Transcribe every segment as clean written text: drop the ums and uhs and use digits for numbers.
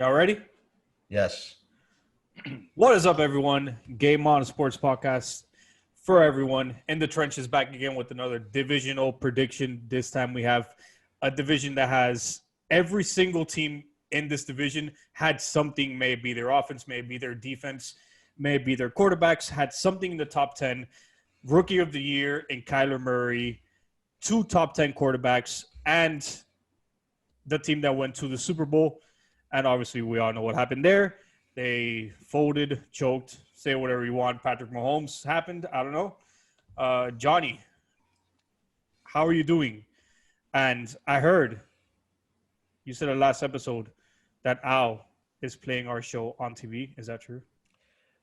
Y'all ready? Yes. What is up, everyone? Game On Sports Podcast for everyone. In the trenches, back again with another divisional prediction. This time we have a division that has every single team in this division had something, maybe their offense, maybe their defense, maybe their quarterbacks, had something in the top 10. Rookie of the Year in Kyler Murray, 2 top 10 quarterbacks, and the team that went to the Super Bowl. And obviously, we all know what happened there. They folded, choked, say whatever you want. Patrick Mahomes happened. I don't know. Johnny, how are you doing? And I heard you said in the last episode that Al is playing our show on TV. Is that true?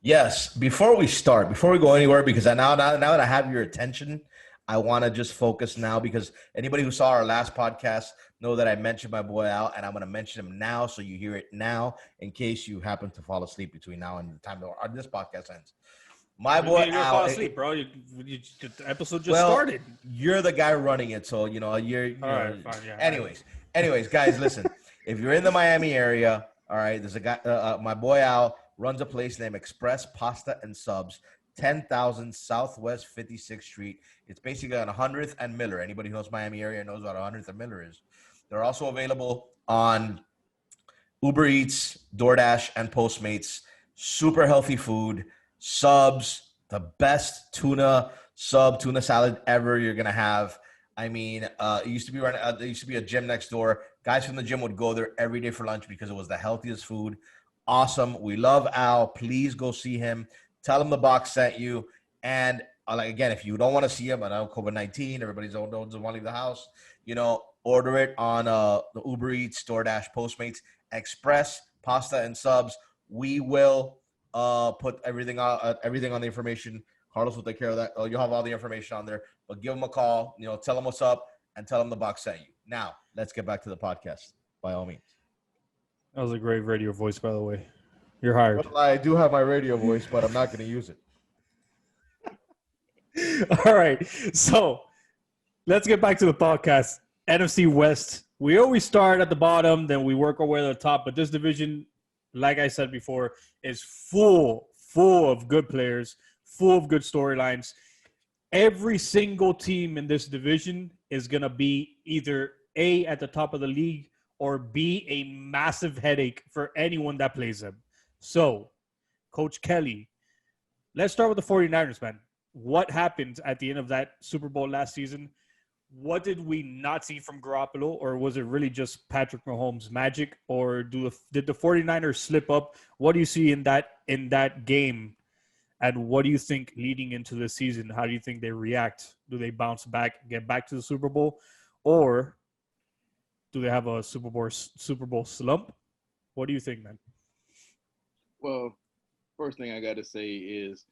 Yes. Before we go anywhere, because now that I have your attention, I want to just focus now because anybody who saw our last podcast know that I mentioned my boy Al, and I'm going to mention him now so you hear it now in case you happen to fall asleep between now and the time that this podcast ends. My boy You're Al. fall asleep, bro. The episode just started. You're the guy running it, so you're. All right, fine, yeah. Anyways, guys, listen. If you're in the Miami area, all right, there's a guy. My boy Al runs a place named Express Pasta and Subs, 10,000 Southwest 56th Street. It's basically on 100th and Miller. Anybody who knows Miami area knows what 100th and Miller is. They're also available on Uber Eats, DoorDash, and Postmates. Super healthy food. Subs, the best tuna salad ever you're gonna have. I mean, it used to be there used to be a gym next door. Guys from the gym would go there every day for lunch because it was the healthiest food. Awesome. We love Al. Please go see him. Tell him the box sent you. And again, if you don't want to see him, I know COVID-19, everybody's doesn't want to leave the house. Order it on the Uber Eats, DoorDash, Postmates, Express Pasta and Subs. We will put everything on the information. Carlos will take care of that. You'll have all the information on there. But give him a call. Tell him what's up and tell him the box sent you. Now, let's get back to the podcast. By all means. That was a great radio voice, by the way. You're hired. Well, I do have my radio voice, but I'm not going to use it. All right. So let's get back to the podcast. NFC West. We always start at the bottom, then we work our way to the top. But this division, like I said before, is full of good players, full of good storylines. Every single team in this division is going to be either A, at the top of the league, or B, a massive headache for anyone that plays them. So, Coach Kelly, let's start with the 49ers, man. What happened at the end of that Super Bowl last season? What did we not see from Garoppolo, or was it really just Patrick Mahomes' magic, or did the 49ers slip up? What do you see in that game, and what do you think leading into the season? How do you think they react? Do they bounce back, get back to the Super Bowl, or do they have a Super Bowl slump? What do you think, man? Well, first thing I got to say is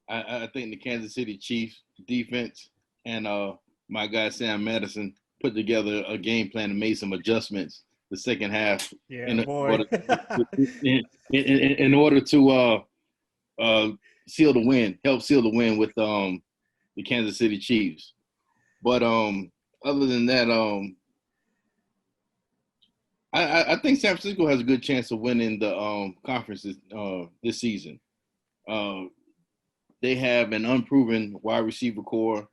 I think the Kansas City Chiefs defense and my guy Sam Madison put together a game plan and made some adjustments the second half in order to seal the win, help seal the win with the Kansas City Chiefs. But other than that, I think San Francisco has a good chance of winning the conference this season. They have an unproven wide receiver core.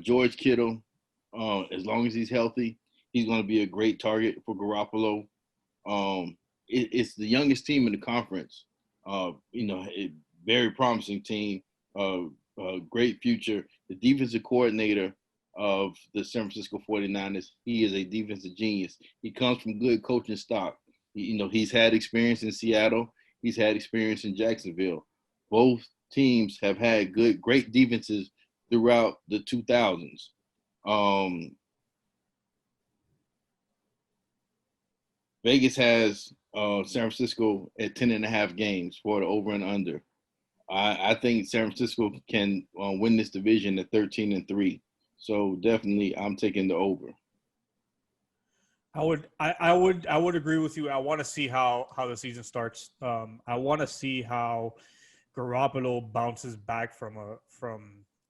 George Kittle, as long as he's healthy, he's going to be a great target for Garoppolo. It's the youngest team in the conference. A very promising team, great future. The defensive coordinator of the San Francisco 49ers, he is a defensive genius. He comes from good coaching stock. He's had experience in Seattle. He's had experience in Jacksonville. Both teams have had great defenses throughout the 2000s. Vegas has San Francisco at 10.5 games for the over and under. I think San Francisco can win this division at 13-3. So definitely, I'm taking the over. I would agree with you. I want to see how the season starts. I want to see how Garoppolo bounces back from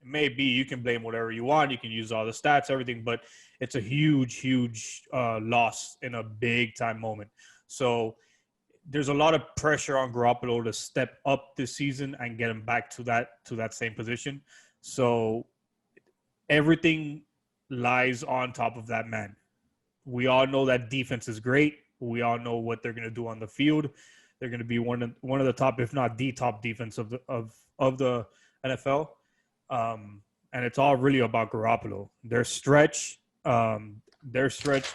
maybe you can blame whatever you want. You can use all the stats, everything, but it's a huge loss in a big time moment. So there's a lot of pressure on Garoppolo to step up this season and get him back to that same position. So everything lies on top of that man. We all know that defense is great. We all know what they're going to do on the field. They're going to be one of the top, if not the top defense of the NFL. And it's all really about Garoppolo. Their stretch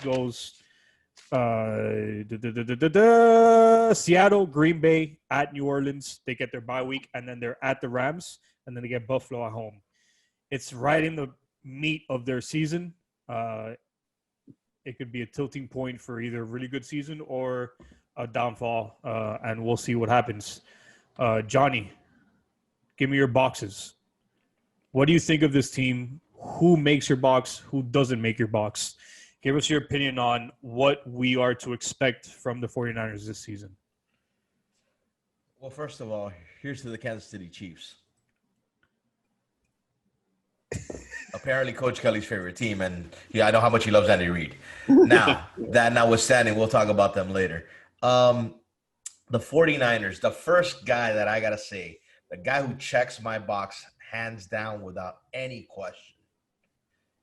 goes Seattle, Green Bay, at New Orleans. They get their bye week, and then they're at the Rams, and then they get Buffalo at home. It's right in the meat of their season. It could be a tilting point for either a really good season or a downfall, and we'll see what happens. Johnny, give me your boxes. What do you think of this team? Who makes your box? Who doesn't make your box? Give us your opinion on what we are to expect from the 49ers this season. Well, first of all, here's to the Kansas City Chiefs. Apparently, Coach Kelly's favorite team, and I know how much he loves Andy Reid. Now, that notwithstanding, we'll talk about them later. The 49ers, the first guy that I got to say, the guy who checks my box hands down without any question.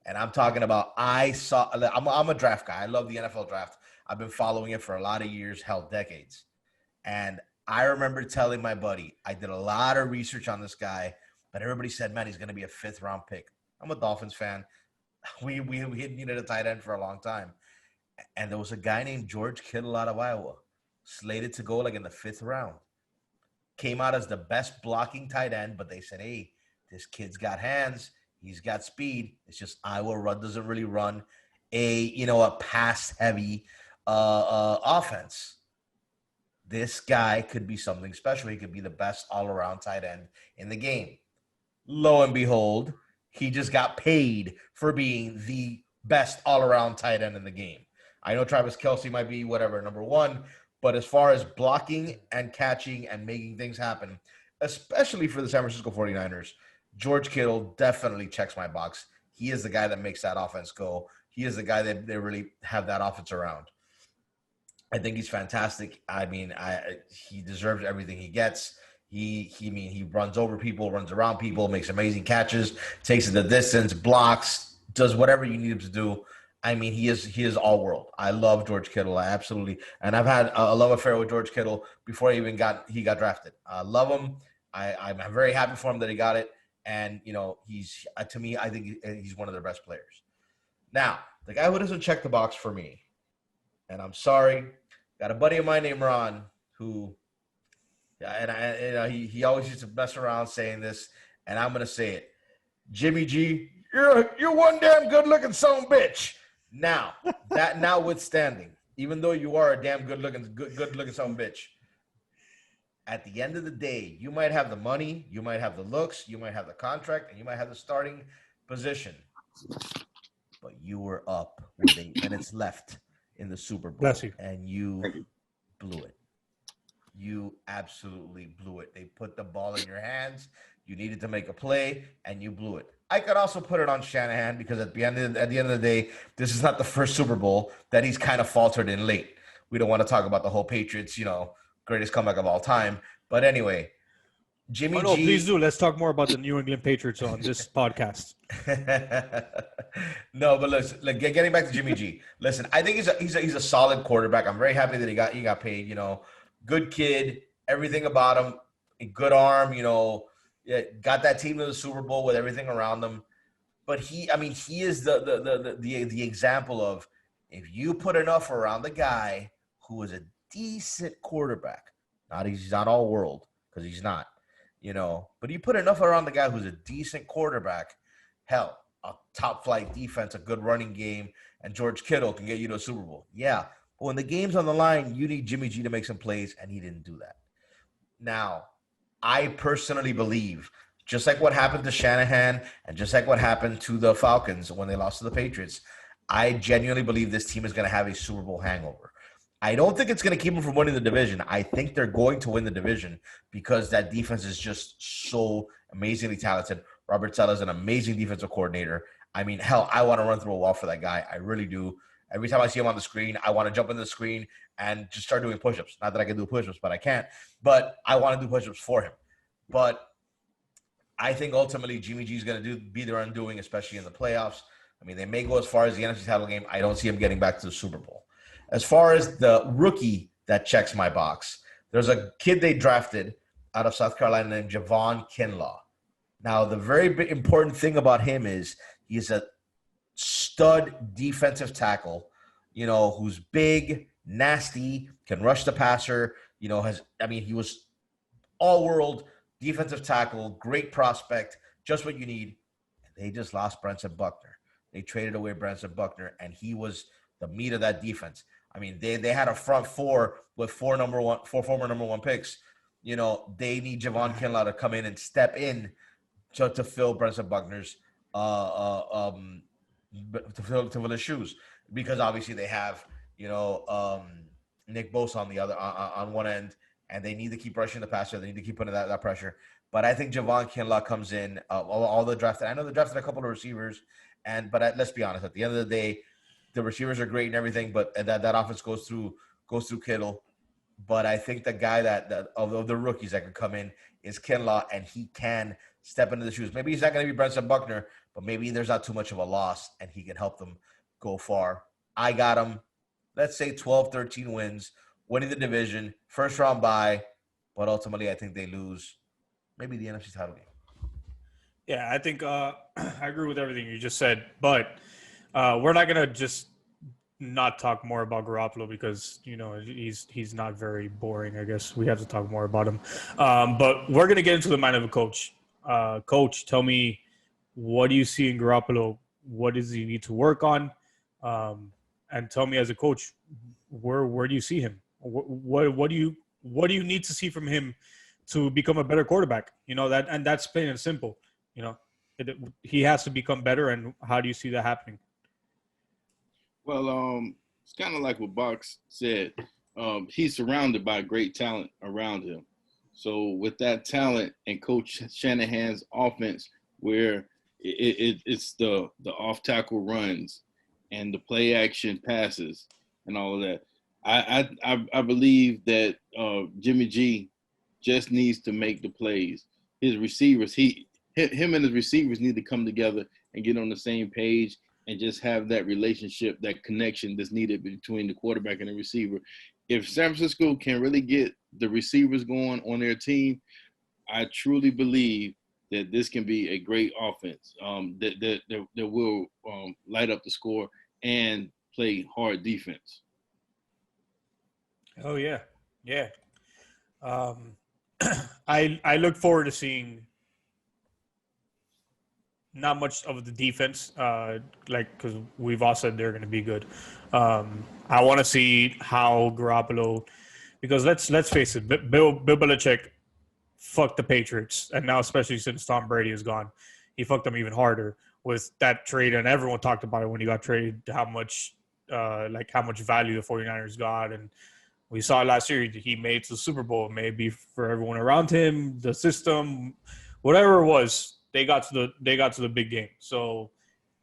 And I'm talking about I'm a draft guy. I love the NFL draft. I've been following it for a lot of years, hell, decades. And I remember telling my buddy, I did a lot of research on this guy, but everybody said, man, he's going to be a 5th-round pick. I'm a Dolphins fan. We had needed a tight end for a long time. And there was a guy named George Kittle out of Iowa, slated to go like in the 5th round. Came out as the best blocking tight end, but they said, hey, this kid's got hands. He's got speed. It's just Iowa doesn't really run a pass-heavy offense. This guy could be something special. He could be the best all-around tight end in the game. Lo and behold, he just got paid for being the best all-around tight end in the game. I know Travis Kelce might be number 1, but as far as blocking and catching and making things happen, especially for the San Francisco 49ers, George Kittle definitely checks my box. He is the guy that makes that offense go. He is the guy that they really have that offense around. I think he's fantastic. I mean, he deserves everything he gets. He runs over people, runs around people, makes amazing catches, takes it the distance, blocks, does whatever you need him to do. I mean, he is all world. I love George Kittle. I absolutely, and I've had a love affair with George Kittle before he got drafted. I love him. I'm very happy for him that he got it. And, he's, to me, I think he's one of their best players. Now, the guy who doesn't check the box for me, and I'm sorry, got a buddy of mine named Ron who, he always used to mess around saying this, and I'm going to say it. Jimmy G, you're one damn good-looking son of a bitch. Now, that notwithstanding, even though you are a damn good-looking son of a bitch, at the end of the day, you might have the money, you might have the looks, you might have the contract, and you might have the starting position. But you were up with 8 minutes left in the Super Bowl. Bless you. And you blew it. You absolutely blew it. They put the ball in your hands. You needed to make a play, and you blew it. I could also put it on Shanahan because at the end of the day, this is not the first Super Bowl that he's kind of faltered in late. We don't want to talk about the whole Patriots, greatest comeback of all time. But anyway, Jimmy G. Please do. Let's talk more about the New England Patriots on this podcast. No, but listen, getting back to Jimmy G. Listen, I think he's a solid quarterback. I'm very happy that he got paid. Good kid, everything about him, a good arm. Got that team to the Super Bowl with everything around them. But he is the example of if you put enough around the guy who is a decent quarterback. He's not all world because he's not, but you put enough around the guy who's a decent quarterback, hell, a top flight defense, a good running game, and George Kittle can get you to a Super Bowl. Yeah. But when the game's on the line, you need Jimmy G to make some plays, and he didn't do that. Now, I personally believe, just like what happened to Shanahan and just like what happened to the Falcons when they lost to the Patriots, I genuinely believe this team is going to have a Super Bowl hangover. I don't think it's going to keep them from winning the division. I think they're going to win the division because that defense is just so amazingly talented. Robert Saleh is an amazing defensive coordinator. I mean, hell, I want to run through a wall for that guy. I really do. Every time I see him on the screen, I want to jump in the screen and just start doing push-ups. Not that I can do push-ups, but I can't. But I want to do push-ups for him. But I think ultimately Jimmy G is going to be their undoing, especially in the playoffs. I mean, they may go as far as the NFC title game. I don't see him getting back to the Super Bowl. As far as the rookie that checks my box, there's a kid they drafted out of South Carolina named Javon Kinlaw. Now, the very important thing about him is he's a stud defensive tackle, who's big, nasty, can rush the passer, he was all-world defensive tackle, great prospect, just what you need. They just lost Brentson Buckner. They traded away Brentson Buckner, and he was the meat of that defense. I mean, they had a front four with four former number one picks. They need Javon Kinlaw to come in and step in to fill Brentson Buckner's to fill his shoes, because obviously they have Nick Bosa on the other on one end, and they need to keep rushing the passer. They need to keep putting that pressure. But I think Javon Kinlaw comes in. All the drafted. I know they drafted a couple of receivers, but let's be honest. At the end of the day, the receivers are great and everything, but that offense goes through Kittle. But I think the guy that of the rookies that can come in is Kinlaw, and he can step into the shoes. Maybe he's not going to be Brentson Buckner, but maybe there's not too much of a loss, and he can help them go far. I got him, let's say 12, 13 wins, winning the division, first round bye, but ultimately I think they lose maybe the NFC title game. Yeah, I think I agree with everything you just said, but we're not going to just not talk more about Garoppolo because, he's not very boring, I guess. We have to talk more about him. But we're going to get into the mind of a coach. Coach, tell me, what do you see in Garoppolo? What does he need to work on? And tell me, as a coach, where do you see him? What do you need to see from him to become a better quarterback? That's plain and simple. He has to become better. And how do you see that happening? Well, it's kind of like what Box said. He's surrounded by great talent around him. So with that talent and Coach Shanahan's offense, where it's the off tackle runs and the play action passes and all of that, I believe that Jimmy G just needs to make the plays. His receivers, him and his receivers need to come together and get on the same page and just have that relationship, that connection that's needed between the quarterback and the receiver. If San Francisco can really get the receivers going on their team, I truly believe that this can be a great offense that will light up the score and play hard defense. Oh, yeah. Yeah. I look forward to seeing not much of the defense, because we've all said they're going to be good. I want to see how Garoppolo, because let's face it, Bill Belichick fucked the Patriots, and now especially since Tom Brady is gone, he fucked them even harder with that trade. And everyone talked about it when he got traded, how much value the 49ers got, and we saw last year he made to the Super Bowl. Maybe for everyone around him, the system, whatever it was. They got to the big game. So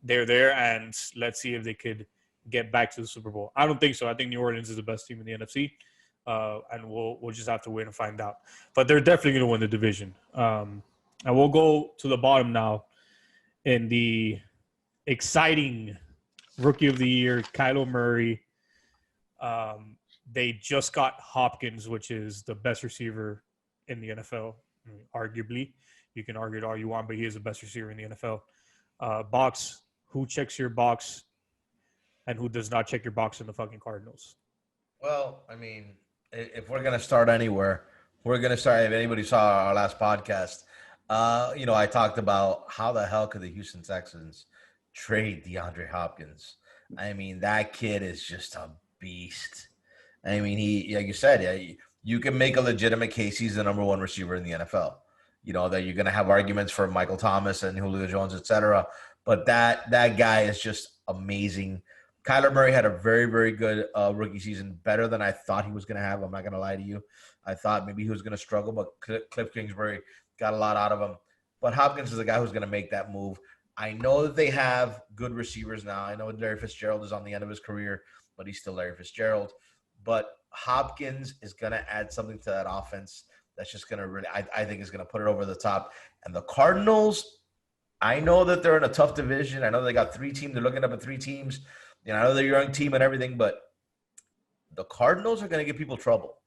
they're there, and let's see if they could get back to the Super Bowl. I don't think so. I think New Orleans is the best team in the NFC, and we'll just have to wait and find out. But they're definitely going to win the division. And we'll go to the bottom now in the exciting Rookie of the Year, Kyler Murray. They just got Hopkins, which is the best receiver in the NFL, arguably. You can argue it all you want, but he is the best receiver in the NFL. Box, who checks your box and who does not check your box in the fucking Cardinals? Well, I mean, if we're going to start anywhere, we're going to start, if anybody saw our last podcast, I talked about how the hell could the Houston Texans trade DeAndre Hopkins? I mean, that kid is just a beast. I mean, he, like you said, you can make a legitimate case he's the number one receiver in the NFL. That you're going to have arguments for Michael Thomas and Julio Jones, et cetera. But that guy is just amazing. Kyler Murray had a very, very good rookie season, better than I thought he was going to have. I'm not going to lie to you. I thought maybe he was going to struggle, but Cliff Kingsbury got a lot out of him. But Hopkins is the guy who's going to make that move. I know that they have good receivers now. I know Larry Fitzgerald is on the end of his career, but he's still Larry Fitzgerald. But Hopkins is going to add something to that offense that's just going to really, I think, is going to put it over the top. And the Cardinals, I know that they're in a tough division. I know they got 3 teams. They're looking up at 3 teams. You know, I know they're a young team and everything, but the Cardinals are going to give people trouble.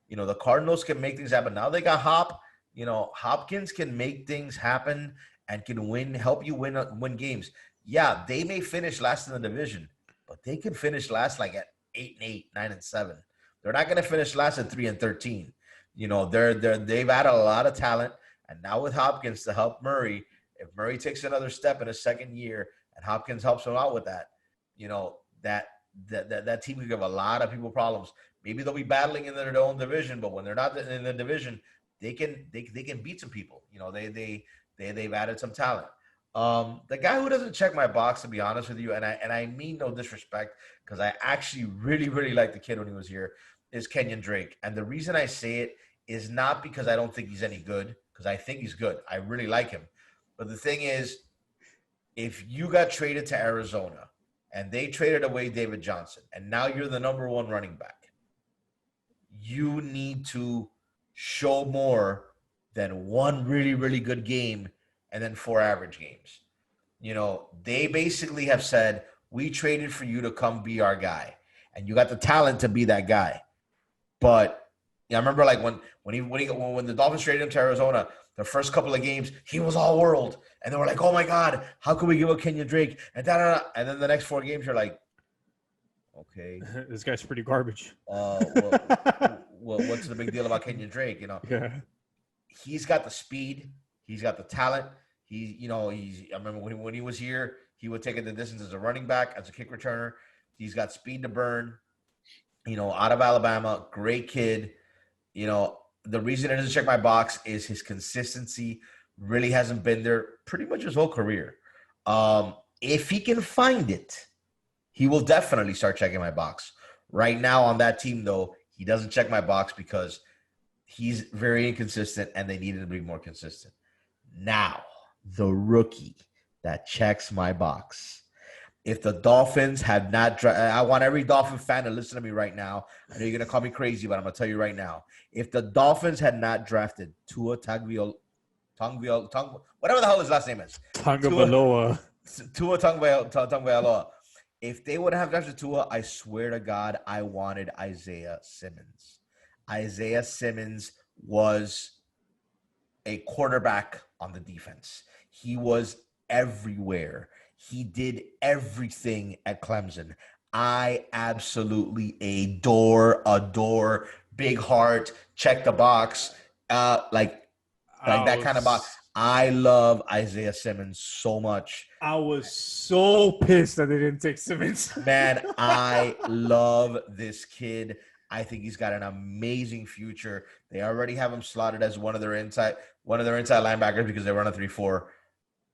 You know, the Cardinals can make things happen. Now they got Hop. You know, Hopkins can make things happen and can help you win games. Yeah, they may finish last in the division, but they can finish last like at 8-8, 9-7. They're not going to finish last at 3-13. You know, they've added a lot of talent, and now with Hopkins to help Murray, if Murray takes another step in his second year and Hopkins helps him out with that, you know, that team can give a lot of people problems. Maybe they'll be battling in their own division, but when they're not in the division, they can beat some people. You know, they've added some talent. The guy who doesn't check my box, to be honest with you, and I mean no disrespect, because I actually really, really liked the kid when he was here, is Kenyon Drake. And the reason I say it is not because I don't think he's any good, because I think he's good. I really like him. But the thing is, if you got traded to Arizona and they traded away David Johnson, and now you're the number 1 running back, you need to show more than 1 really, really good game and then 4 average games. You know, they basically have said, we traded for you to come be our guy, and you got the talent to be that guy. But yeah, I remember like when the Dolphins traded him to Arizona, the first couple of games, he was all world, and they were like, "Oh my God, how can we give up Kenyon Drake?" And and then the next 4 games, you're like, "Okay, this guy's pretty garbage." What's the big deal about Kenyon Drake? You know, yeah. He's got the speed, he's got the talent. I remember when he was here, he would take it the distance as a running back, as a kick returner. He's got speed to burn. You know, out of Alabama, great kid. You know, the reason it doesn't check my box is his consistency really hasn't been there pretty much his whole career. If he can find it, he will definitely start checking my box. Right now on that team, though, he doesn't check my box because he's very inconsistent and they needed to be more consistent. Now, the rookie that checks my box. If the Dolphins had not, I want every Dolphin fan to listen to me right now. I know you're going to call me crazy, but I'm going to tell you right now. If the Dolphins had not drafted Tua Tagovailoa, whatever the hell his last name is. Tagovailoa. Tua Tagovailoa. If they would have drafted Tua, I swear to God, I wanted Isaiah Simmons. Isaiah Simmons was a quarterback on the defense. He was everywhere. He did everything at Clemson. I absolutely adore, big heart, check the box, like that kind of box. I love Isaiah Simmons so much. I was so pissed that they didn't take Simmons. Man, I love this kid. I think he's got an amazing future. They already have him slotted as one of their inside linebackers because they run a 3-4.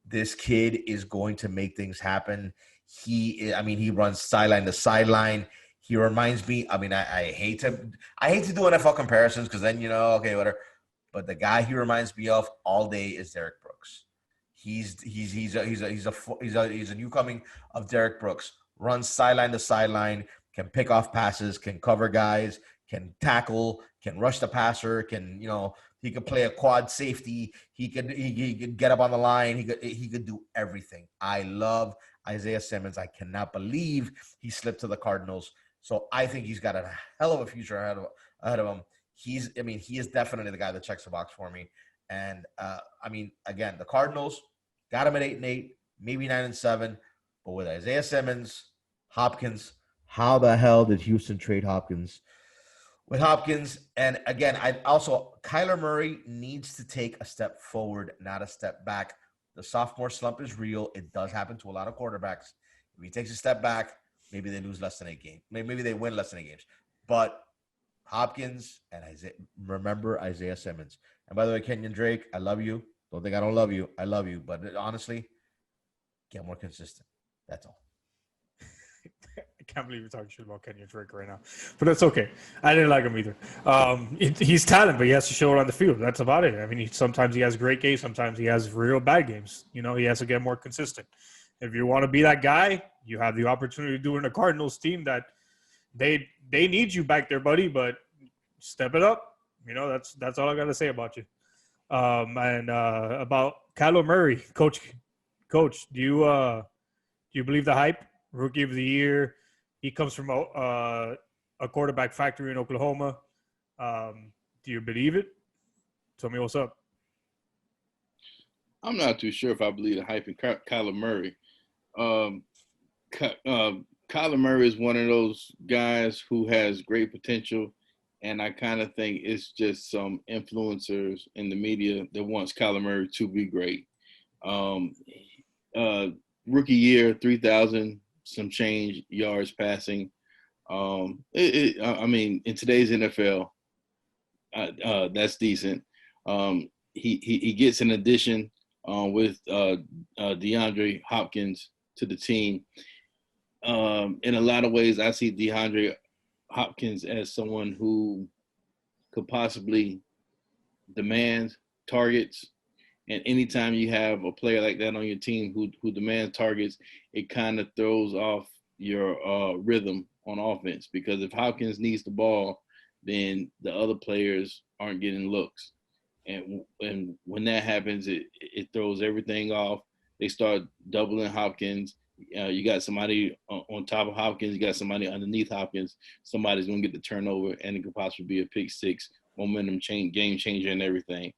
This kid is going to make things happen. He runs sideline to sideline. He reminds me. I mean, I hate to do NFL comparisons because then okay, whatever. But the guy he reminds me of all day is Derek Brooks. He's a new coming of Derek Brooks. Runs sideline to sideline, can pick off passes, can cover guys, can tackle, can rush the passer, he could play a quad safety. He could get up on the line. He could do everything. I love Isaiah Simmons. I cannot believe he slipped to the Cardinals. So I think he's got a hell of a future ahead of him. He is definitely the guy that checks the box for me. And again, the Cardinals got him at 8-8, maybe 9-7. But with Isaiah Simmons, Hopkins, how the hell did Houston trade Hopkins? With Hopkins, and again, Kyler Murray needs to take a step forward, not a step back. The sophomore slump is real. It does happen to a lot of quarterbacks. If he takes a step back, maybe they lose less than 8 games. Maybe they win less than 8 games. But Hopkins and Isaiah Simmons. And by the way, Kenyon Drake, I love you. Don't think I don't love you. I love you. But honestly, get more consistent. That's all. can't believe you're talking shit about Kenyon Drake right now. But that's okay. I didn't like him either. He's talented, but he has to show it on the field. That's about it. I mean, sometimes he has great games. Sometimes he has real bad games. You know, he has to get more consistent. If you want to be that guy, you have the opportunity to do it in a Cardinals team that they need you back there, buddy, but step it up. You know, that's all I got to say about you. And about Kyler Murray, coach, do you believe the hype? Rookie of the year. He comes from a quarterback factory in Oklahoma. Do you believe it? Tell me what's up. I'm not too sure if I believe the hype in Kyler Murray. Kyler Murray is one of those guys who has great potential, and I kind of think it's just some influencers in the media that wants Kyler Murray to be great. Rookie year, 3,000 some change yards passing. I mean, in today's NFL, that's decent. He gets an addition with DeAndre Hopkins to the team. In a lot of ways, I see DeAndre Hopkins as someone who could possibly demand targets. And anytime you have a player like that on your team who demands targets, it kind of throws off your rhythm on offense. Because if Hopkins needs the ball, then the other players aren't getting looks. And when that happens, it throws everything off. They start doubling Hopkins. You got somebody on top of Hopkins. You got somebody underneath Hopkins. Somebody's going to get the turnover, and it could possibly be a pick six, momentum change, game changer, and everything.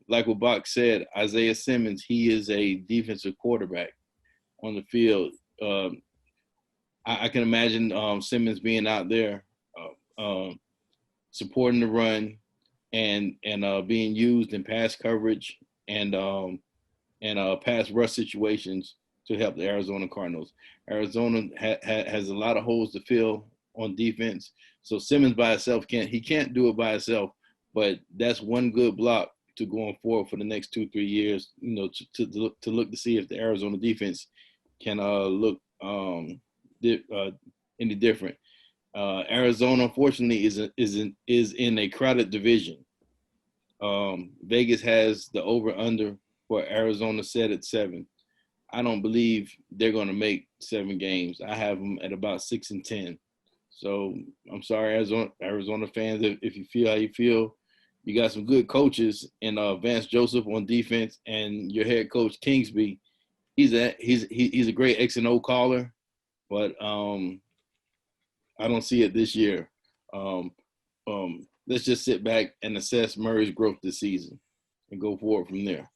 Like what Bach said, Isaiah Simmons, he is a defensive quarterback on the field. I can imagine Simmons being out there supporting the run and being used in pass coverage and pass rush situations to help the Arizona Cardinals. Arizona has a lot of holes to fill on defense, so Simmons by himself can't do it by himself. But that's one good block to going forward for the next 2-3 years. You know, to look to see if the Arizona defense can look any different. Arizona, unfortunately, is in a crowded division. Vegas has the over/under for Arizona set at 7. I don't believe they're going to make 7 games. I have them at about 6-10. So I'm sorry, Arizona fans, if you feel how you feel. You got some good coaches in Vance Joseph on defense, and your head coach Kingsby. He's a great X and O caller, but I don't see it this year. Let's just sit back and assess Murray's growth this season and go forward from there.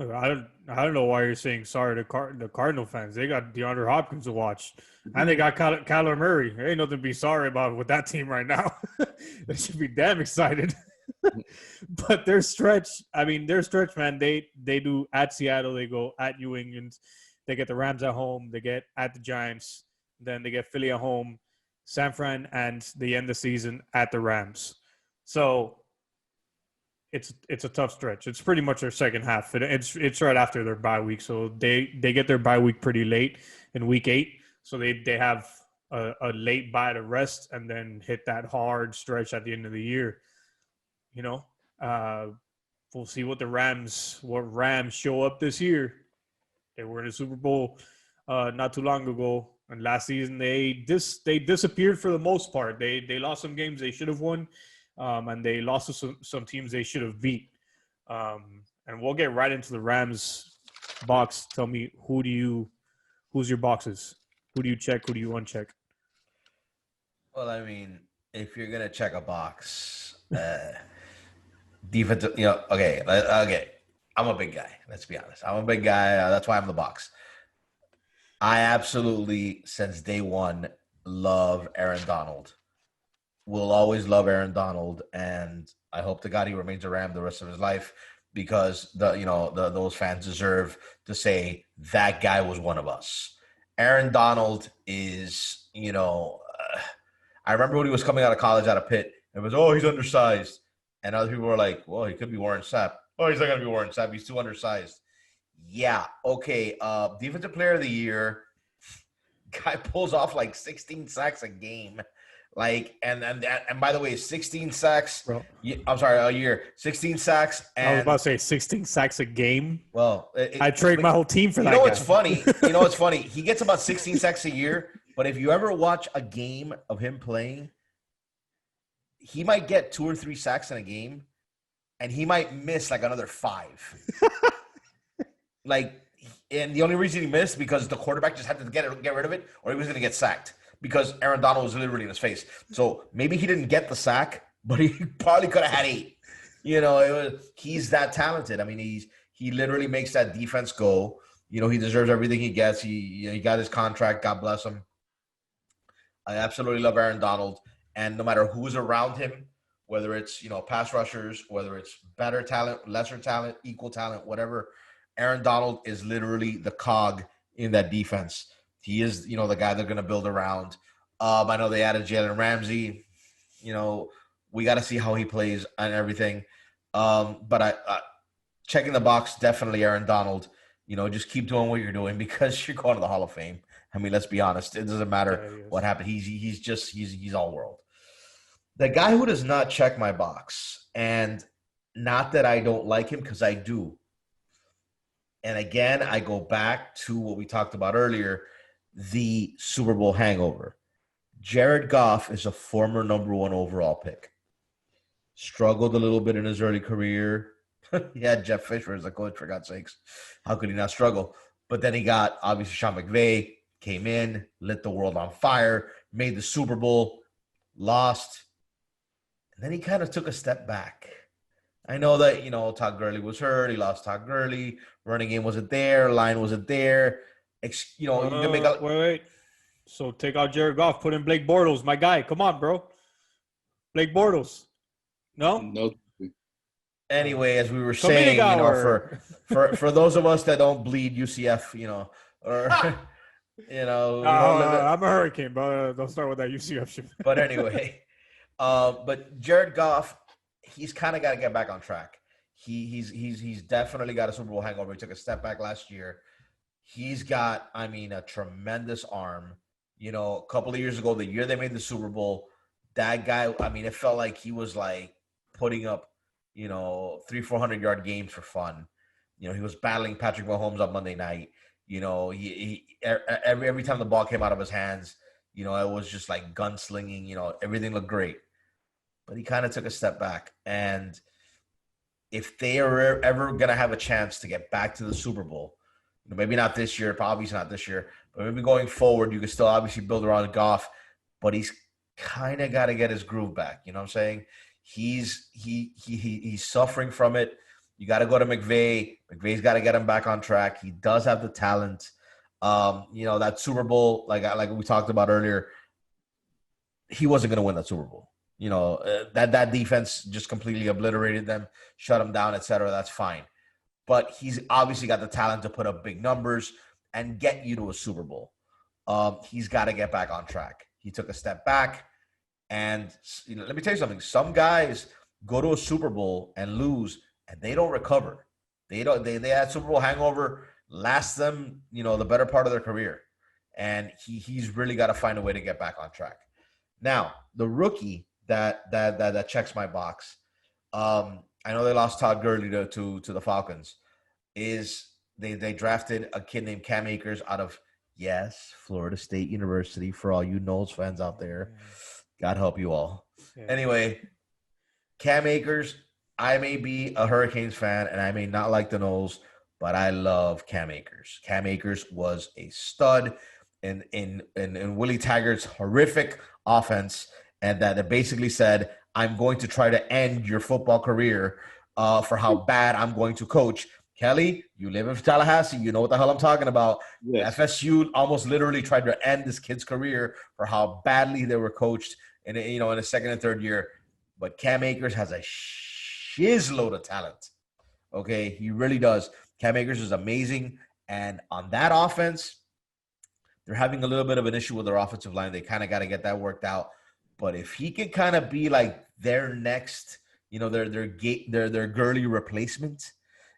I don't know why you're saying sorry to the Cardinal fans. They got DeAndre Hopkins to watch, and they got Kyler Murray. There ain't nothing to be sorry about with that team right now. They should be damn excited. But their stretch, man, they do at Seattle, they go at New England, they get the Rams at home, they get at the Giants, then they get Philly at home, San Fran, and they end the season at the Rams. So it's a tough stretch. It's pretty much their second half. It's right after their bye week, so they get their bye week pretty late in week 8. So they have a late bye to rest and then hit that hard stretch at the end of the year. You know, we'll see what Rams show up this year. They were in the Super Bowl not too long ago, and last season they disappeared for the most part. They lost some games they should have won, and they lost to some teams they should have beat. And we'll get right into the Rams box. Tell me who's your boxes? Who do you check? Who do you uncheck? Well, I mean, if you're gonna check a box. Defensive, okay. I'm a big guy. Let's be honest. I'm a big guy. That's why I'm the box. I absolutely, since day one, love Aaron Donald. Will always love Aaron Donald, and I hope to God he remains a Ram the rest of his life because those fans deserve to say that guy was one of us. Aaron Donald is, I remember when he was coming out of college out of Pitt. It was, he's undersized. And other people were like, well, he could be Warren Sapp. Oh, he's not going to be Warren Sapp. He's too undersized. Yeah, okay. Defensive player of the year, Guy pulls off like 16 sacks a game. Like, and by the way, 16 sacks. Bro. I'm sorry, a year. 16 sacks. And, I was about to say 16 sacks a game. Well, I trade my whole team for that. You know guy. what's funny? You know what's funny? He gets about 16 sacks a year, but if you ever watch a game of him playing, he might get 2 or 3 sacks in a game, and he might miss like another 5. Like, and the only reason he missed because the quarterback just had to get rid of it, or he was going to get sacked because Aaron Donald was literally in his face. So maybe he didn't get the sack, but he probably could have had 8. You know, he's that talented. I mean, he literally makes that defense go. You know, he deserves everything he gets. He got his contract. God bless him. I absolutely love Aaron Donald. And no matter who's around him, whether it's, pass rushers, whether it's better talent, lesser talent, equal talent, whatever, Aaron Donald is literally the cog in that defense. He is, the guy they're going to build around. I know they added Jalen Ramsey. We got to see how he plays and everything. But I checking the box, definitely Aaron Donald. Just keep doing what you're doing because you're going to the Hall of Fame. I mean, let's be honest. It doesn't matter what happened. He's all world. The guy who does not check my box, and not that I don't like him because I do. And again, I go back to what we talked about earlier, the Super Bowl hangover. Jared Goff is a former number 1 overall pick. Struggled a little bit in his early career. He had Jeff Fisher as a coach, for God's sakes. How could he not struggle? But then he got, obviously, Sean McVay, came in, lit the world on fire, made the Super Bowl, lost. And then he kind of took a step back. I know that, Todd Gurley was hurt. He lost Todd Gurley. Running game wasn't there. Line wasn't there. You can make wait. So take out Jared Goff, put in Blake Bortles, my guy. Come on, bro. Blake Bortles. No. Anyway, as we were saying, for those of us that don't bleed UCF, I'm a Hurricane, but don't start with that UCF shit. But anyway, but Jared Goff, he's kind of got to get back on track. He's definitely got a Super Bowl hangover. He took a step back last year. He's got, a tremendous arm. A couple of years ago, the year they made the Super Bowl, that guy, it felt like he was like putting up, 300-400 yard games for fun. He was battling Patrick Mahomes on Monday night. Every time the ball came out of his hands, it was just like gunslinging. Everything looked great. But he kind of took a step back. And if they are ever going to have a chance to get back to the Super Bowl, maybe not this year, probably not this year, but maybe going forward, you can still obviously build around Goff, but he's kind of got to get his groove back. You know what I'm saying? He's suffering from it. You got to go to McVay. McVay's got to get him back on track. He does have the talent. That Super Bowl, like we talked about earlier, he wasn't going to win that Super Bowl. That defense just completely obliterated them, shut them down, etc. That's fine. But he's obviously got the talent to put up big numbers and get you to a Super Bowl. He's got to get back on track. He took a step back. And let me tell you something. Some guys go to a Super Bowl and lose, and they don't recover. They had Super Bowl hangover, lasts them, the better part of their career. And he's really got to find a way to get back on track. Now, the rookie that checks my box, I know they lost Todd Gurley to the Falcons, is they drafted a kid named Cam Akers out of, Florida State University, for all you Knowles fans out there. God help you all. Yeah. Anyway, Cam Akers, I may be a Hurricanes fan and I may not like the Knowles, but I love Cam Akers. Cam Akers was a stud in Willie Taggart's horrific offense, and that it basically said, I'm going to try to end your football career for how bad I'm going to coach. Kelly, you live in Tallahassee. You know what the hell I'm talking about. Yes. FSU almost literally tried to end this kid's career for how badly they were coached in the second and third year. But Cam Akers has a shizload of talent. Okay, he really does. Cam Akers is amazing. And on that offense, they're having a little bit of an issue with their offensive line. They kind of got to get that worked out. But if he can kind of be like their next, their Gurley replacement,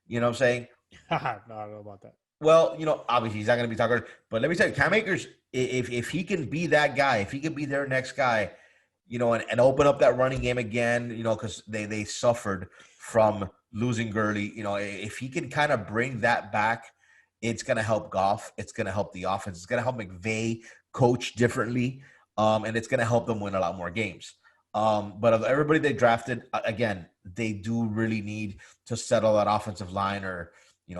you know what I'm saying? No, I don't know about that. Well, obviously he's not going to be talking, but let me tell you, Cam Akers, if he can be that guy, if he can be their next guy, and open up that running game again, because they suffered from losing Gurley. If he can kind of bring that back, it's going to help Goff. It's going to help the offense. It's going to help McVay coach differently, and it's going to help them win a lot more games. But of everybody they drafted, again, they do really need to settle that offensive line, or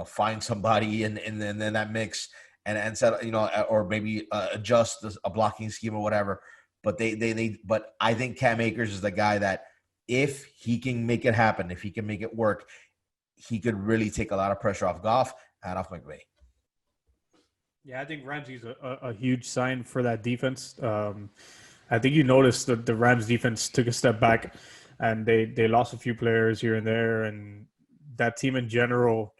find somebody in that mix and set, or maybe adjust a blocking scheme or whatever. But but I think Cam Akers is the guy that if he can make it happen, if he can make it work, he could really take a lot of pressure off Goff and off McVay. Yeah, I think Ramsey's a huge sign for that defense. I think you noticed that the Rams defense took a step back, and they lost a few players here and there, and that team in general,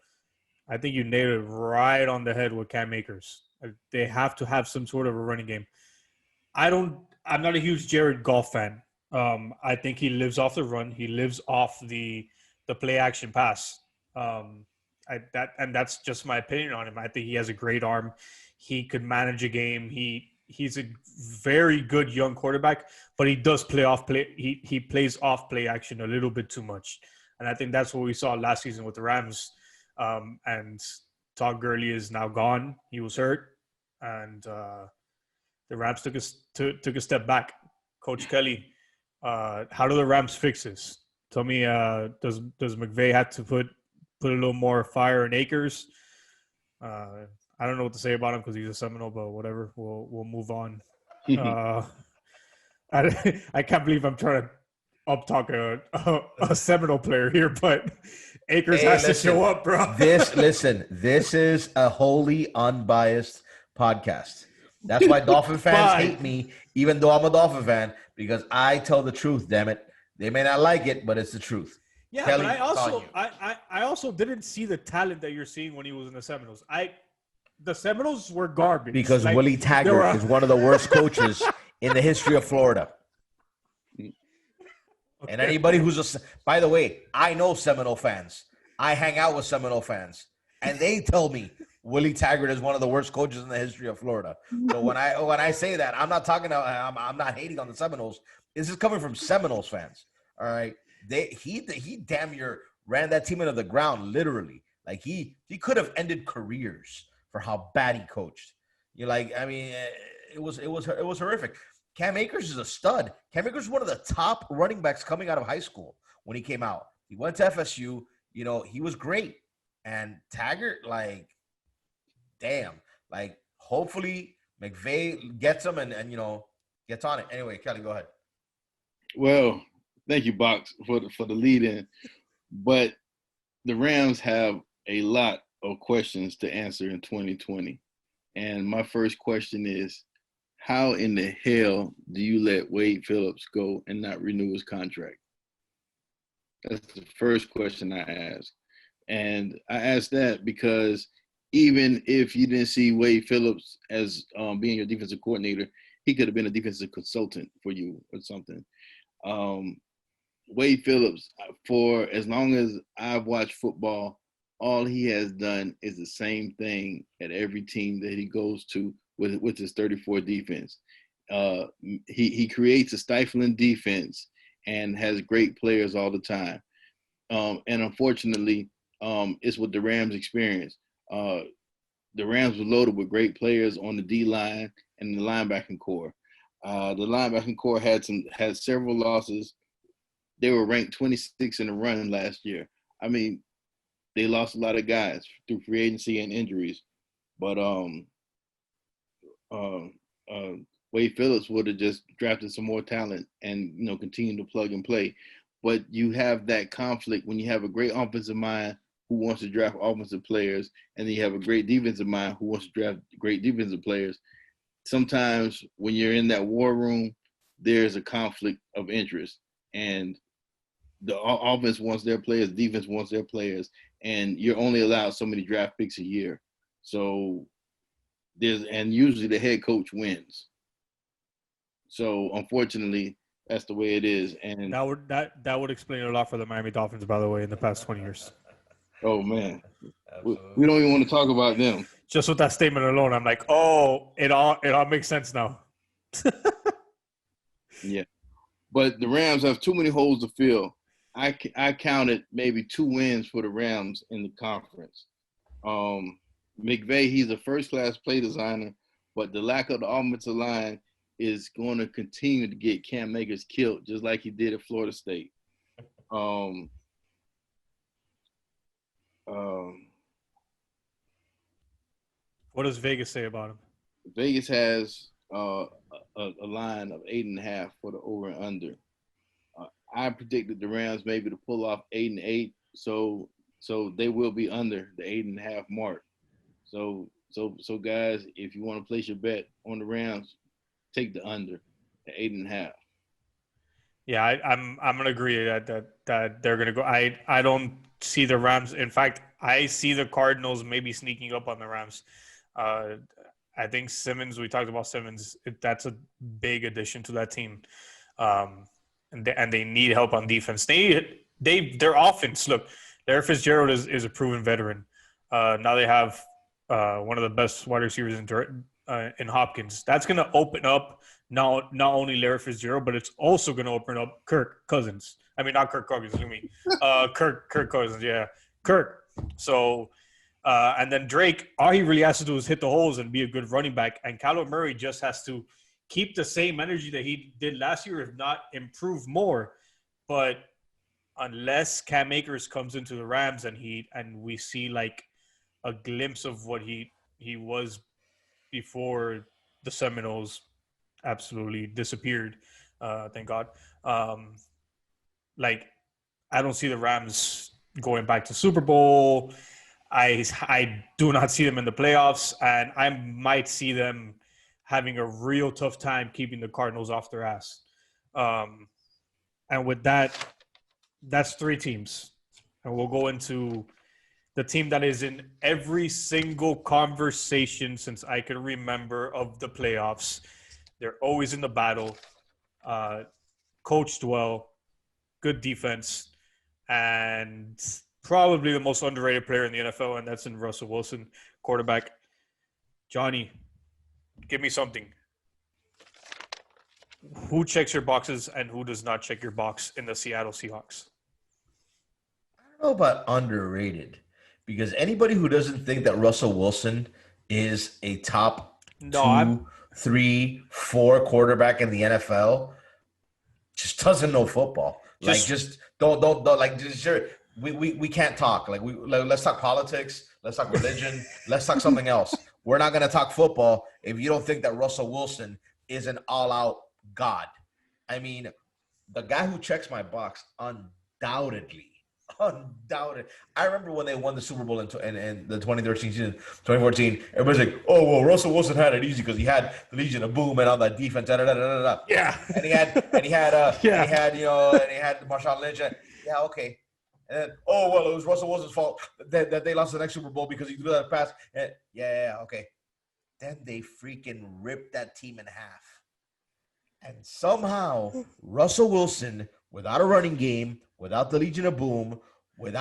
I think you nailed it right on the head with Cam Akers. They have to have some sort of a running game. I'm not a huge Jared Goff fan. I think he lives off the run. He lives off the play action pass. That's just my opinion on him. I think he has a great arm. He could manage a game. He's a very good young quarterback, but he does play off play. He plays off play action a little bit too much, and I think that's what we saw last season with the Rams. And Todd Gurley is now gone. He was hurt, and the Rams took a step back. Coach Kelly, how do the Rams fix this? Tell me, does McVay have to put a little more fire in Akers? I don't know what to say about him because he's a Seminole, but whatever. We'll move on. I can't believe I'm trying to up-talk a Seminole player here, but Akers has to show up, bro. This is a wholly unbiased podcast. That's why Dolphin fans hate me, even though I'm a Dolphin fan, because I tell the truth, damn it. They may not like it, but it's the truth. Yeah, Kelly, but I also didn't see the talent that you're seeing when he was in the Seminoles. The Seminoles were garbage. Because Willie Taggart is one of the worst coaches in the history of Florida. Okay. And anybody by the way, I know Seminole fans. I hang out with Seminole fans, and they tell me Willie Taggart is one of the worst coaches in the history of Florida. So when I say that, I'm not talking about, I'm not hating on the Seminoles. This is coming from Seminoles fans. All right. He damn near ran that team into the ground, literally. Like he could have ended careers for how bad he coached. It was horrific. Cam Akers is a stud. Cam Akers is one of the top running backs coming out of high school when he came out. He went to FSU. He was great. And Taggart, damn. Hopefully McVay gets him and gets on it. Anyway, Kelly, go ahead. Well, thank you, Box, for the lead in. But the Rams have a lot of questions to answer in 2020. And my first question is, how in the hell do you let Wade Phillips go and not renew his contract? That's the first question I ask. And I ask that because even if you didn't see Wade Phillips as being your defensive coordinator, he could have been a defensive consultant for you or something. Wade Phillips, for as long as I've watched football, all he has done is the same thing at every team that he goes to with his 34 defense. He creates a stifling defense and has great players all the time. And unfortunately, it's what the Rams experience. The Rams were loaded with great players on the D-line and the linebacking core. The linebacking core had several losses. They were ranked 26 in the run last year. I mean, they lost a lot of guys through free agency and injuries. But Wade Phillips would have just drafted some more talent and, continue to plug and play. But you have that conflict when you have a great offensive mind who wants to draft offensive players, and then you have a great defensive mind who wants to draft great defensive players. Sometimes when you're in that war room, there's a conflict of interest, and the offense wants their players, defense wants their players, and you're only allowed so many draft picks a year. So usually the head coach wins. So unfortunately, that's the way it is. And that would explain a lot for the Miami Dolphins, by the way, in the past 20 years. Oh man, Absolutely. we don't even want to talk about them. Just with that statement alone, I'm like, oh, it all makes sense now. Yeah, but the Rams have too many holes to fill. I counted maybe 2 wins for the Rams in the conference. McVay, he's a first-class play designer, but the lack of the offensive line is going to continue to get Cam Akers killed, just like he did at Florida State. Um, What does Vegas say about him? Vegas has a line of 8.5 for the over and under. I predicted the Rams maybe to pull off 8-8, so they will be under the 8.5 mark. So guys, if you want to place your bet on the Rams, take the under at 8.5. Yeah, I'm gonna agree that they're gonna go. I don't see the Rams. In fact, I see the Cardinals maybe sneaking up on the Rams. I think Simmons. We talked about Simmons. That's a big addition to that team, and they need help on defense. Their offense. Look, Larry Fitzgerald is a proven veteran. Now they have one of the best wide receivers in Hopkins. That's gonna open up. Not only Larry Fitzgerald, but it's also going to open up Kirk Cousins. I mean, not Kirk Cousins, excuse me. Kirk Cousins, yeah. Kirk. So, and then Drake, all he really has to do is hit the holes and be a good running back. And Kyler Murray just has to keep the same energy that he did last year, if not improve more. But unless Cam Akers comes into the Rams and we see like a glimpse of what he was before the Seminoles absolutely disappeared, thank God. Like, I don't see the Rams going back to Super Bowl. I do not see them in the playoffs, and I might see them having a real tough time keeping the Cardinals off their ass. And with that, that's 3 teams. And we'll go into the team that is in every single conversation since I can remember of the playoffs. They're always in the battle, coached well, good defense, and probably the most underrated player in the NFL, and that's in Russell Wilson, quarterback. Johnny, give me something. Who checks your boxes and who does not check your box in the Seattle Seahawks? I don't know about underrated, because anybody who doesn't think that Russell Wilson is a top 2, 3, 4 quarterback in the NFL just doesn't know football. Just don't like. Just we can't talk. Let's talk politics. Let's talk religion. Let's talk something else. We're not gonna talk football if you don't think that Russell Wilson is an all-out god. I mean, the guy who checks my box undoubtedly. I remember when they won the Super Bowl in the 2013 season, 2014. Everybody's like, "Oh well, Russell Wilson had it easy because he had the Legion of Boom and all that defense." Yeah, and he had Marshawn Lynch. Yeah, okay. And then, oh well, it was Russell Wilson's fault that they lost the next Super Bowl because he threw that pass. And, yeah, okay. Then they freaking ripped that team in half, and somehow Russell Wilson, without a running game, without the Legion of Boom, and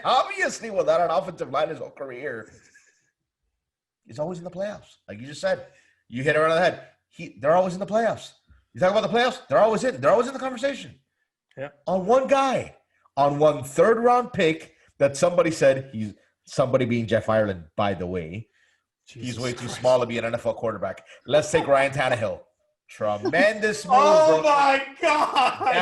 obviously without an offensive line his whole career, he's always in the playoffs. Like you just said, you hit it right on the head. They're always in the playoffs. You talk about the playoffs, they're always in the conversation. Yeah. On one guy, on one 3rd-round pick that somebody said somebody being Jeff Ireland, by the way. He's way too small to be an NFL quarterback. Let's take Ryan Tannehill. Tremendous move. Oh my God!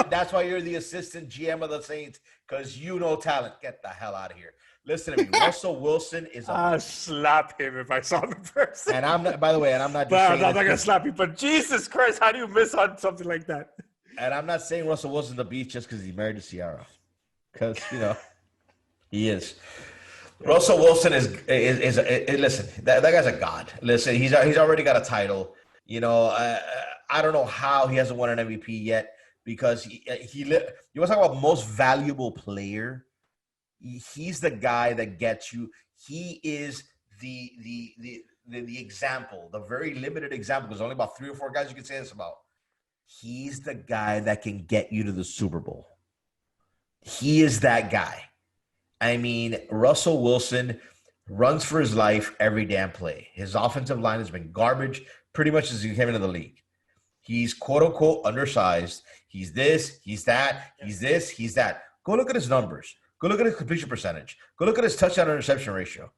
That's why you're the assistant GM of the Saints, because you know talent. Get the hell out of here. Listen to me. Russell Wilson is I'll slap him if I saw the person. And I'm not. By the way, and I'm not. But I'm not gonna slap you. But Jesus Christ, how do you miss on something like that? And I'm not saying Russell Wilson's the beast just because he's married to Ciara, because he is. Russell Wilson is listen. That guy's a god. Listen, he's already got a title. I don't know how he hasn't won an MVP yet, because you want to talk about most valuable player. He's the guy that gets you. He is the example, the very limited example. There's only about 3 or 4 guys you can say this about. He's the guy that can get you to the Super Bowl. He is that guy. I mean, Russell Wilson runs for his life every damn play. His offensive line has been garbage pretty much since he came into the league. He's quote unquote undersized. He's this, he's that, he's this, he's that. Go look at his numbers. Go look at his completion percentage. Go look at his touchdown interception ratio.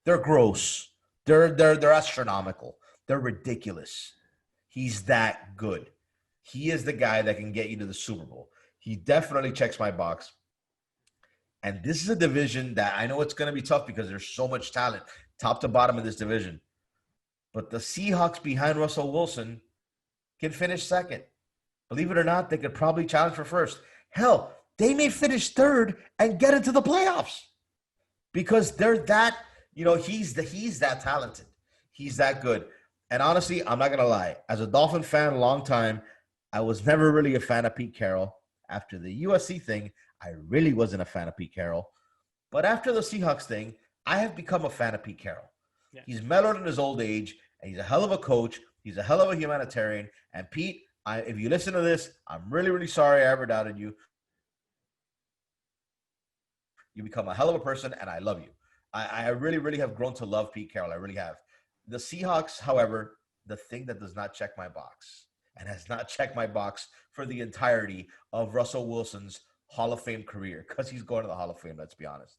They're gross. They're astronomical. They're ridiculous. He's that good. He is the guy that can get you to the Super Bowl. He definitely checks my box. And this is a division that I know it's going to be tough because there's so much talent, top to bottom of this division. But the Seahawks behind Russell Wilson can finish second. Believe it or not, they could probably challenge for first. Hell, they may finish third and get into the playoffs because they're that, he's that talented. He's that good. And honestly, I'm not going to lie. As a Dolphin fan a long time, I was never really a fan of Pete Carroll. After the USC thing, I really wasn't a fan of Pete Carroll. But after the Seahawks thing, I have become a fan of Pete Carroll. Yeah. He's mellowed in his old age, and he's a hell of a coach. He's a hell of a humanitarian. And Pete, if you listen to this, I'm really, really sorry I ever doubted you. You become a hell of a person, and I love you. I really, really have grown to love Pete Carroll. I really have. The Seahawks, however, the thing that does not check my box and has not checked my box for the entirety of Russell Wilson's Hall of Fame career, because he's going to the Hall of Fame, let's be honest,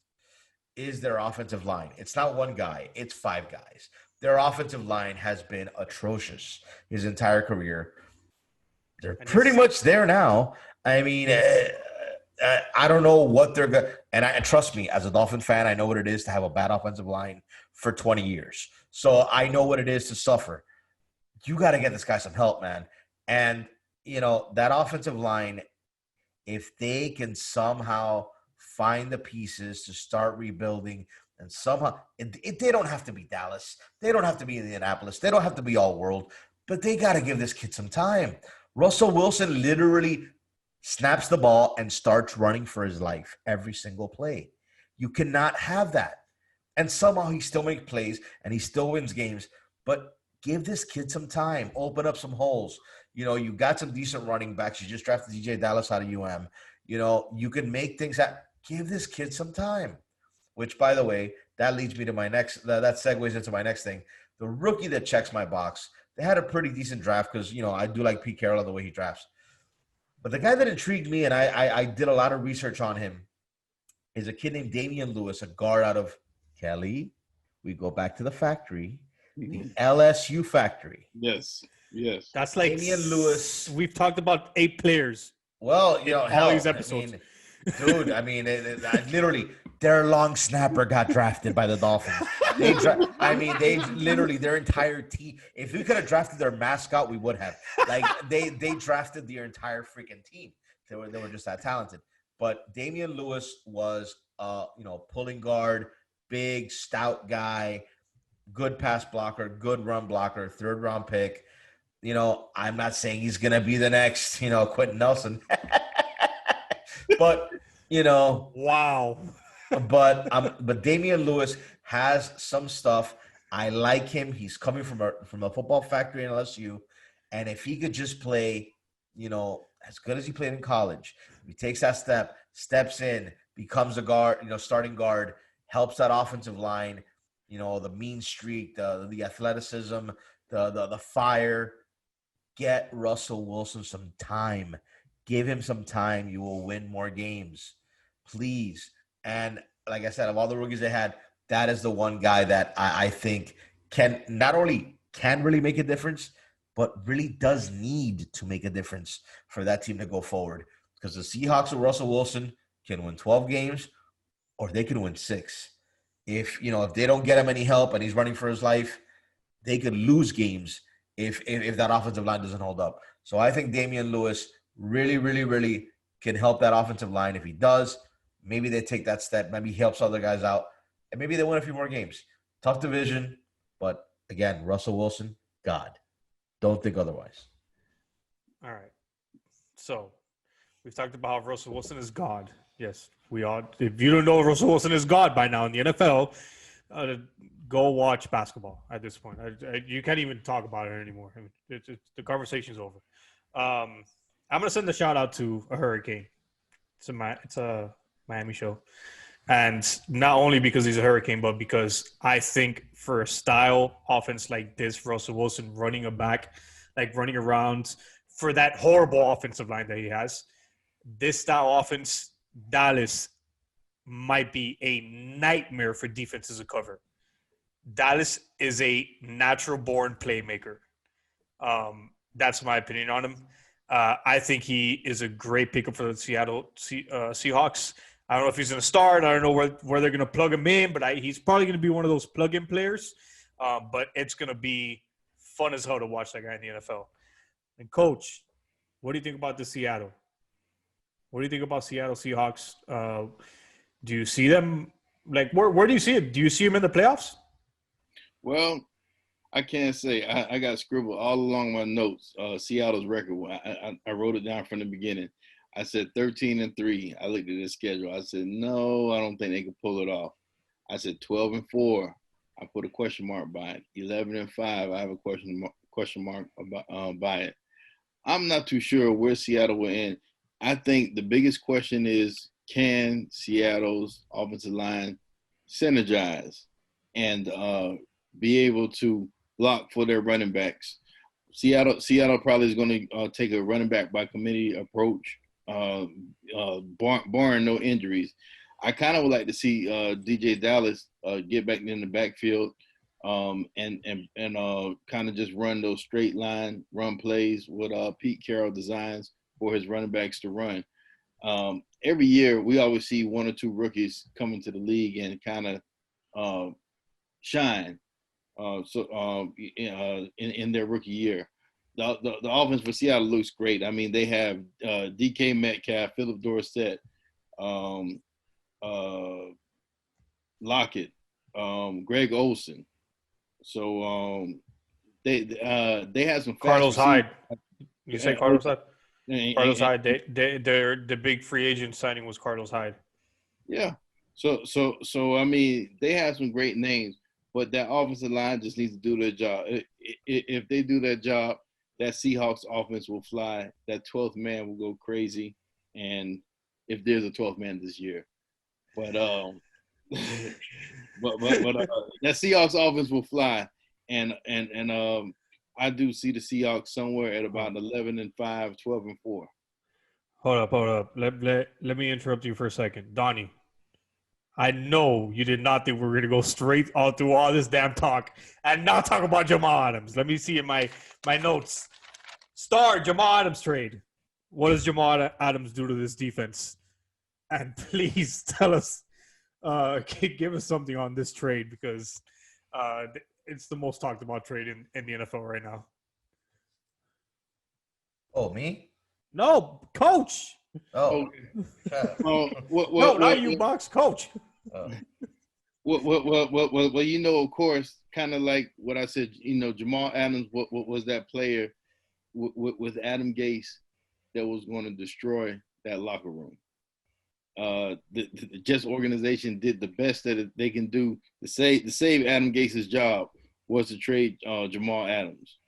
is their offensive line. It's not one guy. It's five guys. Their offensive line has been atrocious his entire career. They're pretty much there now. I mean, I don't know what they're going to – and trust me, as a Dolphin fan, I know what it is to have a bad offensive line for 20 years. So I know what it is to suffer. You got to get this guy some help, man. And, that offensive line, if they can somehow find the pieces to start rebuilding and somehow – they don't have to be Dallas. They don't have to be Indianapolis. They don't have to be all world. But they got to give this kid some time. Russell Wilson literally snaps the ball and starts running for his life every single play. You cannot have that. And somehow he still makes plays and he still wins games. But give this kid some time. Open up some holes. You got some decent running backs. You just drafted DJ Dallas out of UM. You can make things happen. Give this kid some time. Which, by the way, that leads me to my next – that segues into my next thing. The rookie that checks my box, they had a pretty decent draft because, I do like Pete Carroll the way he drafts. But the guy that intrigued me, and I did a lot of research on him, is a kid named Damian Lewis, a guard out of Kelly. We go back to the factory, the LSU factory. Yes. That's like Damian Lewis. We've talked about 8 players. Well, all these episodes. Literally, their long snapper got drafted by the Dolphins. They literally, their entire team. If we could have drafted their mascot, we would have. Like, they drafted their entire freaking team. They were just that talented. But Damian Lewis was, pulling guard, big, stout guy, good pass blocker, good run blocker, 3rd round pick. I'm not saying he's going to be the next, Quentin Nelson. But, wow. But Damian Lewis has some stuff. I like him. He's coming from a football factory in LSU. And if he could just play, as good as he played in college, if he takes that step, steps in, becomes a guard, starting guard, helps that offensive line, the mean streak, the athleticism, the fire. Get Russell Wilson some time. Give him some time. You will win more games. Please. And like I said, of all the rookies they had, that is the one guy that I think can not only can really make a difference, but really does need to make a difference for that team to go forward. Because the Seahawks with Russell Wilson can win 12 games or they can win 6. If they don't get him any help and he's running for his life, they could lose games if that offensive line doesn't hold up. So I think Damian Lewis really, really, really can help that offensive line. If he does, maybe they take that step. Maybe he helps other guys out. And maybe they win a few more games. Tough division. But, again, Russell Wilson, God. Don't think otherwise. All right. So, we've talked about how Russell Wilson is God. Yes, we are. If you don't know Russell Wilson is God by now in the NFL, go watch basketball at this point. You can't even talk about it anymore. I mean, the conversation's over. I'm going to send a shout out to a hurricane. It's a Miami show. And not only because he's a hurricane, but because I think for a style offense like this, for Russell Wilson running a back, like running around for that horrible offensive line that he has, this style offense, Dallas might be a nightmare for defenses to cover. Dallas is a natural-born playmaker. That's my opinion on him. I think he is a great pickup for the Seattle Seahawks. I don't know if he's going to start. I don't know where they're going to plug him in, but he's probably going to be one of those plug-in players. But it's going to be fun as hell to watch that guy in the NFL. And, Coach, what do you think about the Seattle? What do you think about Seattle Seahawks? Do you see them – like, where do you see it? Do you see them in the playoffs? Well, I can't say. I got scribbled all along my notes. Seattle's record. I wrote it down from the beginning. I said 13-3. I looked at the schedule. I said, no, I don't think they can pull it off. I said 12-4. I put a question mark by it. 11-5. I have a question mark by it. I'm not too sure where Seattle will end. I think the biggest question is, can Seattle's offensive line synergize and be able to block for their running backs? Seattle probably is going to take a running back by committee approach, barring no injuries. I kind of would like to see DJ Dallas get back in the backfield and kind of just run those straight line run plays with Pete Carroll designs for his running backs to run. Every year we always see one or two rookies come into the league and kind of shine. In their rookie year, the offense for Seattle looks great. I mean, they have DK Metcalf, Philip Dorsett, Lockett, Greg Olsen. So they have some Carlos Hyde. You say Carlos Hyde? Carlos Hyde. The big free agent signing was Carlos Hyde. Yeah. So I mean, they have some great names. But that offensive line just needs to do their job. If they do their job, that Seahawks offense will fly. That 12th man will go crazy. And if there's a 12th man this year. But that Seahawks offense will fly. And I do see the Seahawks somewhere at about 11-5, 12-4. Hold up. Let me interrupt you for a second. Donnie. I know you did not think we were going to go straight all through all this damn talk and not talk about Jamal Adams. Let me see in my notes. Jamal Adams trade. What does Jamal Adams do to this defense? And please tell us, give us something on this trade because it's the most talked about trade in the NFL right now. Oh, me? No, Coach. Oh. No, not you, Box. Coach. Well, you know, of course, kind of like what I said, you know, Jamal Adams what was that player with Adam Gase that was going to destroy that locker room. The Jets organization did the best that they can do to save Adam Gase's job was to trade Jamal Adams.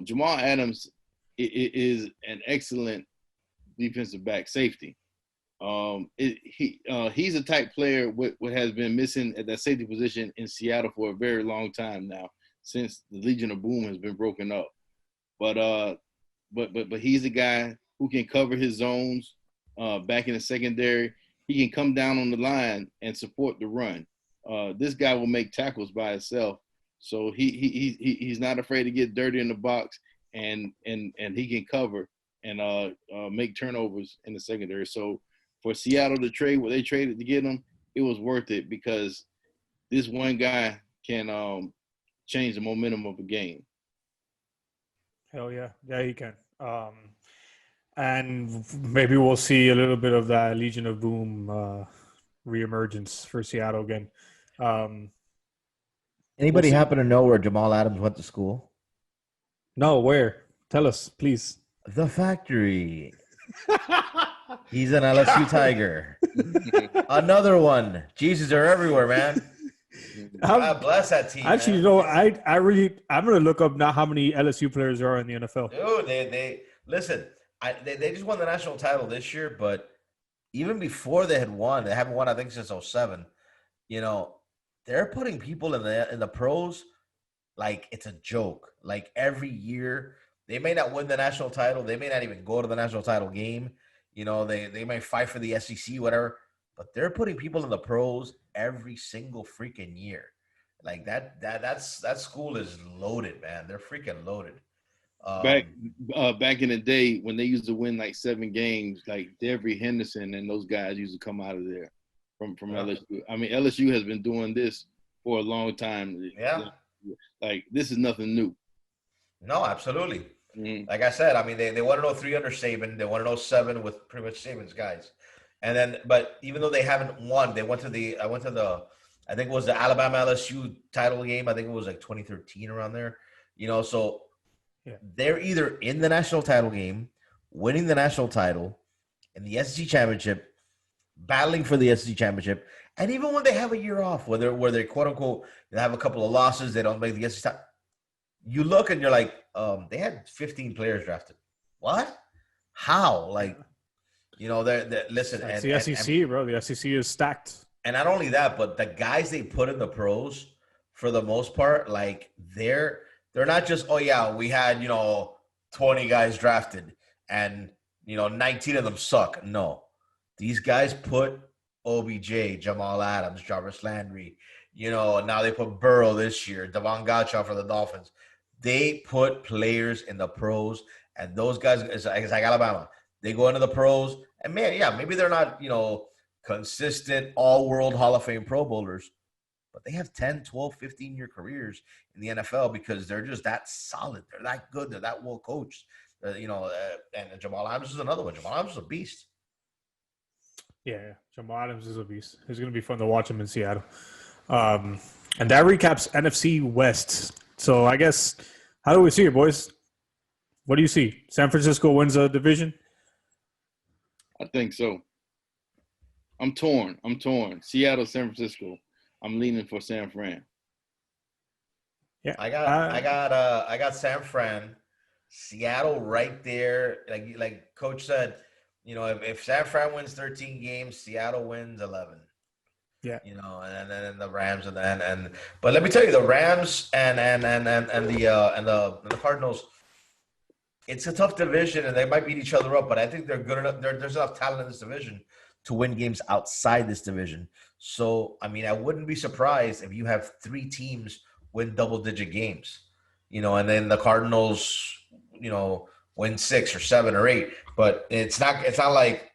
Jamal Adams is an excellent defensive back safety. He's a type player what has been missing at that safety position in Seattle for a very long time now, since the Legion of Boom has been broken up. But he's a guy who can cover his zones back in the secondary. He can come down on the line and support the run. This guy will make tackles by himself, so he's not afraid to get dirty in the box, and he can cover and make turnovers in the secondary. So for Seattle to trade what they traded to get him, it was worth it because this one guy can change the momentum of a game. Hell yeah. Yeah, he can. And maybe we'll see a little bit of that Legion of Boom reemergence for Seattle again. Anybody happen to know where Jamal Adams went to school? No, where? Tell us, please. The factory. He's an LSU Tiger. Another one. Jesus are everywhere, man. God bless that team. Actually, man. I'm gonna look up now how many LSU players there are in the NFL. Dude, they listen. They just won the national title this year, but even before they had won, they haven't won, I think, since '07. You know, they're putting people in the pros like it's a joke. Like every year, they may not win the national title. They may not even go to the national title game. You know, they might fight for the SEC, whatever. But they're putting people in the pros every single freaking year. Like that school is loaded, man. They're freaking loaded. Back back in the day when they used to win like 7 games, like Devery Henderson and those guys used to come out of there from LSU. I mean, LSU has been doing this for a long time. Yeah. Like this is nothing new. No, absolutely. Mm-hmm. Like I said, I mean, they won in 03 under Saban. They won in 07 with pretty much Saban's guys. And then, but even though they haven't won, I went to the, I think it was the Alabama LSU title game. I think it was like 2013 around there. You know, so they're either in the national title game, winning the national title, in the SEC championship, battling for the SEC championship, and even when they have a year off, where they quote unquote they have a couple of losses, they don't make the SEC. You look and you're like, they had 15 players drafted. What? How? Like, you know, they're listen. It's the SEC, bro. The SEC is stacked. And not only that, but the guys they put in the pros, for the most part, like they're not just, oh yeah, we had 20 guys drafted and 19 of them suck. No, these guys put OBJ, Jamal Adams, Jarvis Landry. Now they put Burrow this year, Devon Gottschall for the Dolphins. They put players in the pros, and those guys, it's like Alabama. They go into the pros, and man, yeah, maybe they're not, consistent all-world Hall of Fame Pro Bowlers, but they have 10, 12, 15-year careers in the NFL because they're just that solid. They're that good. They're that well coached. And Jamal Adams is another one. Jamal Adams is a beast. Yeah, Jamal Adams is a beast. It's going to be fun to watch him in Seattle. And that recaps NFC West. So I guess, how do we see it, boys? What do you see? San Francisco wins a division? I think so. I'm torn. Seattle, San Francisco. I'm leaning for San Fran. Yeah, I got San Fran, Seattle right there. Like Coach said, if San Fran wins 13 games, Seattle wins 11. Yeah, and then the Rams but let me tell you, the Rams and the Cardinals, it's a tough division, and they might beat each other up. But I think they're good enough. There's enough talent in this division to win games outside this division. So, I mean, I wouldn't be surprised if you have 3 teams win double-digit games, and then the Cardinals, win 6 or 7 or 8. But it's not like,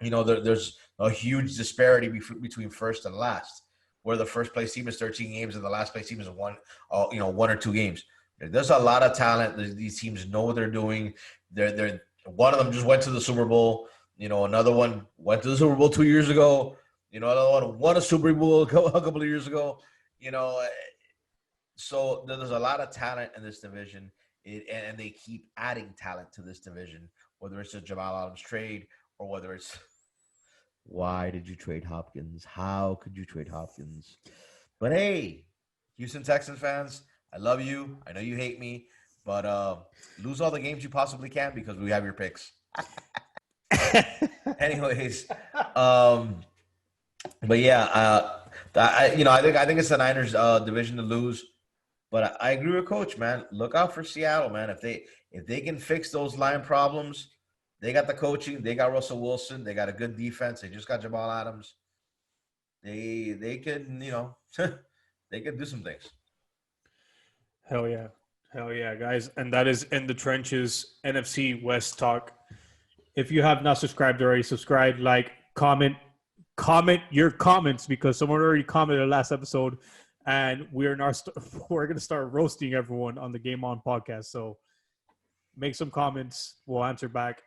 there's a huge disparity between first and last, where the first place team is 13 games and the last place team is 1 or 2 games. There's a lot of talent. These teams know what they're doing. They're one of them just went to the Super Bowl. Another one went to the Super Bowl 2 years ago. Another one won a Super Bowl a couple of years ago. So there's a lot of talent in this division, and they keep adding talent to this division, whether it's a Jamal Adams trade or whether it's why did you trade Hopkins? How could you trade Hopkins? But hey, Houston Texans fans, I love you. I know you hate me, but lose all the games you possibly can because we have your picks. Anyways, but yeah, I think it's the Niners division to lose. But I agree with Coach, man. Look out for Seattle, man. If they can fix those line problems, they got the coaching, they got Russell Wilson, they got a good defense, they just got Jamal Adams. They can, they can do some things. Hell yeah, guys. And that is In the Trenches NFC West talk. If you have not subscribed already, subscribe, like, comment your comments, because someone already commented last episode, and we're going to start roasting everyone on the Game On podcast. So make some comments. We'll answer back.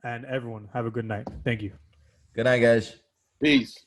And everyone, have a good night. Thank you. Good night, guys. Peace.